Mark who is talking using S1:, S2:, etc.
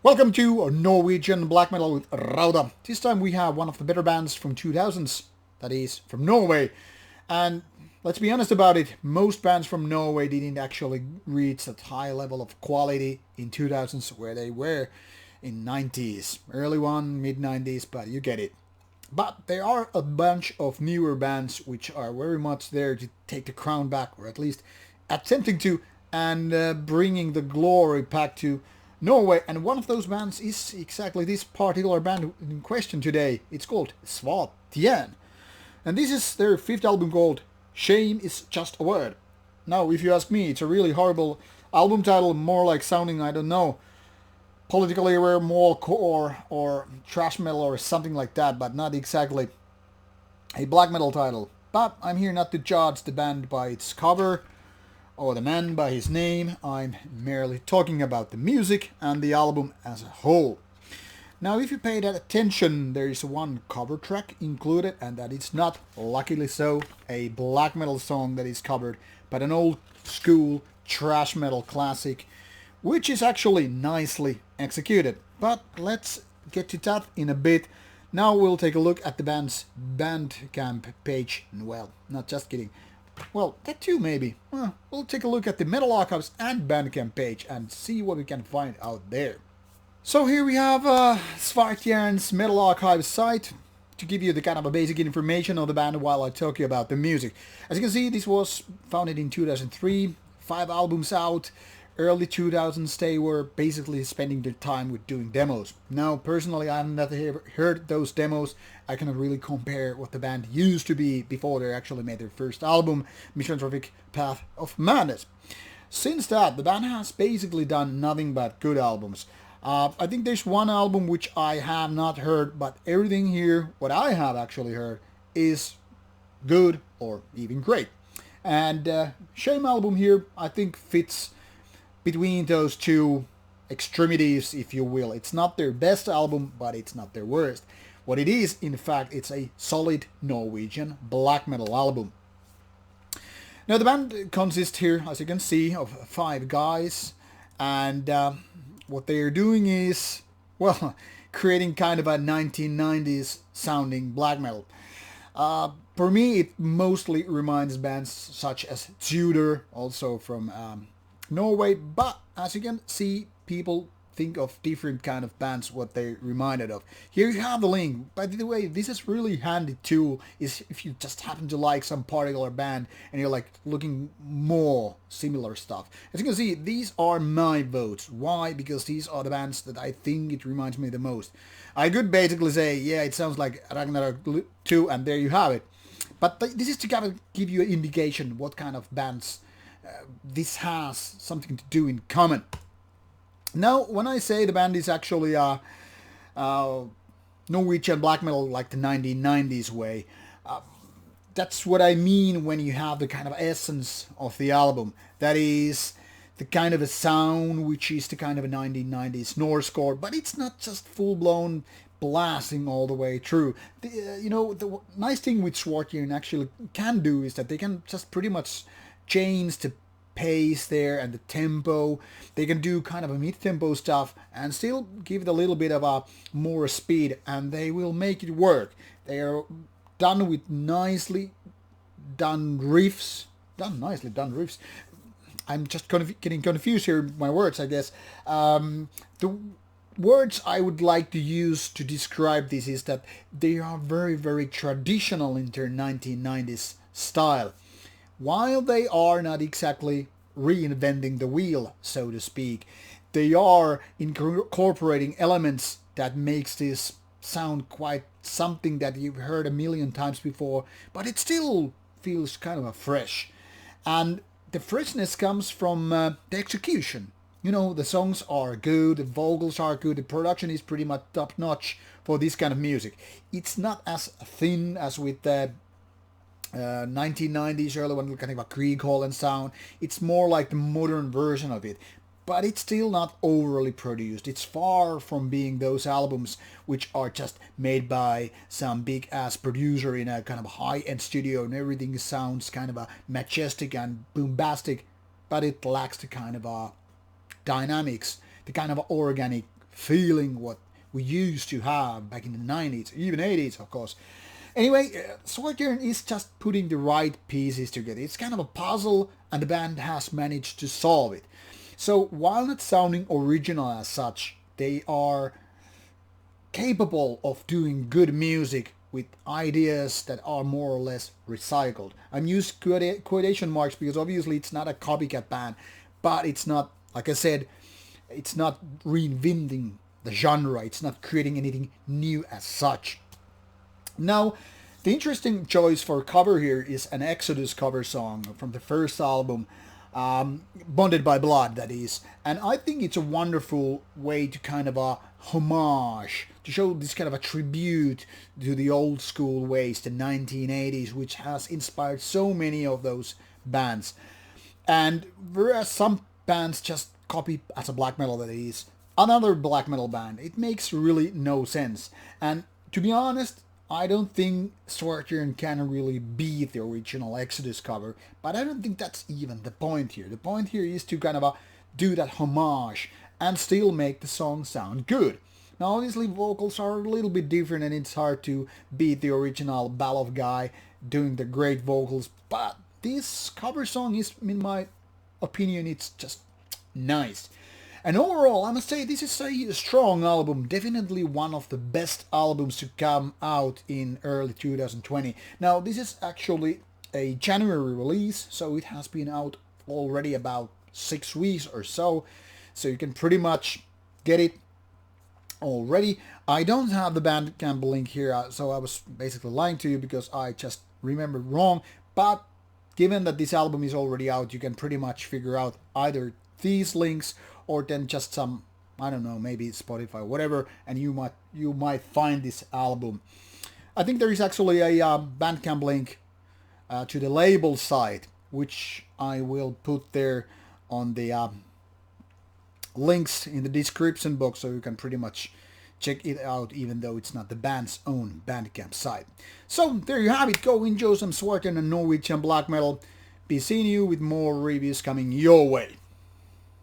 S1: Welcome to Norwegian black metal with Rauta. This time we have one of the better bands from 2000s, that is from Norway. And let's be honest about it, most bands from Norway didn't actually reach that high level of quality in 2000s where they were in 90s. Early one, mid 90s, but you get it. But there are a bunch of newer bands which are very much there to take the crown back, or at least attempting to, and bringing the glory back to Norway. And one of those bands is exactly this particular band in question today. It's called Svarttjern. And this is their fifth album called Shame is Just a Word. Now, if you ask me, it's a really horrible album title, more like sounding, I don't know, politically aware more core or thrash metal or something like that, but not exactly a black metal title. But I'm here not to judge the band by its cover or the man by his name. I'm merely talking about the music and the album as a whole. Now, if you pay that attention, there is one cover track included, and that is not, luckily so, a black metal song that is covered, but an old school thrash metal classic, which is actually nicely executed. But let's get to that in a bit. Now we'll take a look at the band's Bandcamp page. Well, not just kidding. Well, that too maybe. Well, we'll take a look at the Metal Archives and Bandcamp page and see what we can find out there. So here we have Svarttjern's Metal Archives site to give you the kind of a basic information of the band while I talk you about the music. As you can see, this was founded in 2003, 5 albums out. Early 2000s they were basically spending their time with doing demos. Now personally I haven't ever heard those demos. I cannot really compare what the band used to be before they actually made their first album, Misanthropic Path of Madness. Since that, the band has basically done nothing but good albums. I think there's one album which I have not heard, but everything here, what I have actually heard, is good or even great. And Shame album here I think fits between those two extremities, if you will. It's not their best album, but it's not their worst. What it is, in fact, it's a solid Norwegian black metal album. Now the band consists here, as you can see, of 5 guys, and what they are doing is, well, creating kind of a 1990s sounding black metal. For me, it mostly reminds bands such as Tudor, also from Norway, but as you can see, people think of different kind of bands what they're reminded of. Here you have the link. By the way, this is really handy too, is if you just happen to like some particular band and you're like looking more similar stuff. As you can see, these are my votes. Why? Because these are the bands that I think it reminds me the most. I could basically say, yeah, it sounds like Ragnarok 2, and there you have it. But this is to kind of give you an indication what kind of bands this has something to do in common. Now, when I say the band is actually Norwegian black metal like the 1990s way, that's what I mean when you have the kind of essence of the album. That is the kind of a sound which is the kind of a 1990s Norsecore, but it's not just full-blown blasting all the way through. The nice thing with Svarttjern actually can do is that they can just pretty much change the pace there and the tempo. They can do kind of a mid-tempo stuff and still give it a little bit of a more speed, and they will make it work. They are done with nicely done riffs. I'm just getting confused here with my words, I guess. The words I would like to use to describe this is that they are very, very traditional in their 1990s style. While they are not exactly reinventing the wheel, so to speak, they are incorporating elements that makes this sound quite something that you've heard a million times before, but it still feels kind of fresh. And the freshness comes from the execution. The songs are good, the vocals are good, the production is pretty much top-notch for this kind of music. It's not as thin as with the 1990s early one, kind of a Krieg Hall and sound. It's more like the modern version of it, but it's still not overly produced. It's far from being those albums which are just made by some big ass producer in a kind of high-end studio and everything sounds kind of a majestic and bombastic, but it lacks the kind of dynamics, the kind of organic feeling what we used to have back in the 90s, even 80s, of course. Anyway, Svarttjern is just putting the right pieces together. It's kind of a puzzle, and the band has managed to solve it. So while not sounding original as such, they are capable of doing good music with ideas that are more or less recycled. I'm using quotation marks because obviously it's not a copycat band, but it's not, like I said, it's not reinventing the genre. It's not creating anything new as such. Now, the interesting choice for cover here is an Exodus cover song from the first album, Bonded by Blood, that is. And I think it's a wonderful way to kind of a homage, to show this kind of a tribute to the old school ways, the 1980s, which has inspired so many of those bands. And whereas some bands just copy as a black metal, that is, another black metal band, it makes really no sense. And to be honest, I don't think Svarttjern can really beat the original Exodus cover, but I don't think that's even the point here. The point here is to kind of do that homage and still make the song sound good. Now obviously vocals are a little bit different and it's hard to beat the original Balov guy doing the great vocals, but this cover song is, in my opinion, it's just nice. And overall, I must say this is a strong album, definitely one of the best albums to come out in early 2020. Now, this is actually a January release, so it has been out already about 6 weeks or so you can pretty much get it already. I don't have the Bandcamp link here, so I was basically lying to you because I just remembered wrong, but given that this album is already out, you can pretty much figure out either these links or then just some, I don't know, maybe Spotify or whatever, and you might find this album. I think there is actually a Bandcamp link to the label site, which I will put there on the links in the description box, so you can pretty much check it out, even though it's not the band's own Bandcamp site. So there you have it. Go enjoy some Svarttjern and Norwegian black metal. Be seeing you with more reviews coming your way.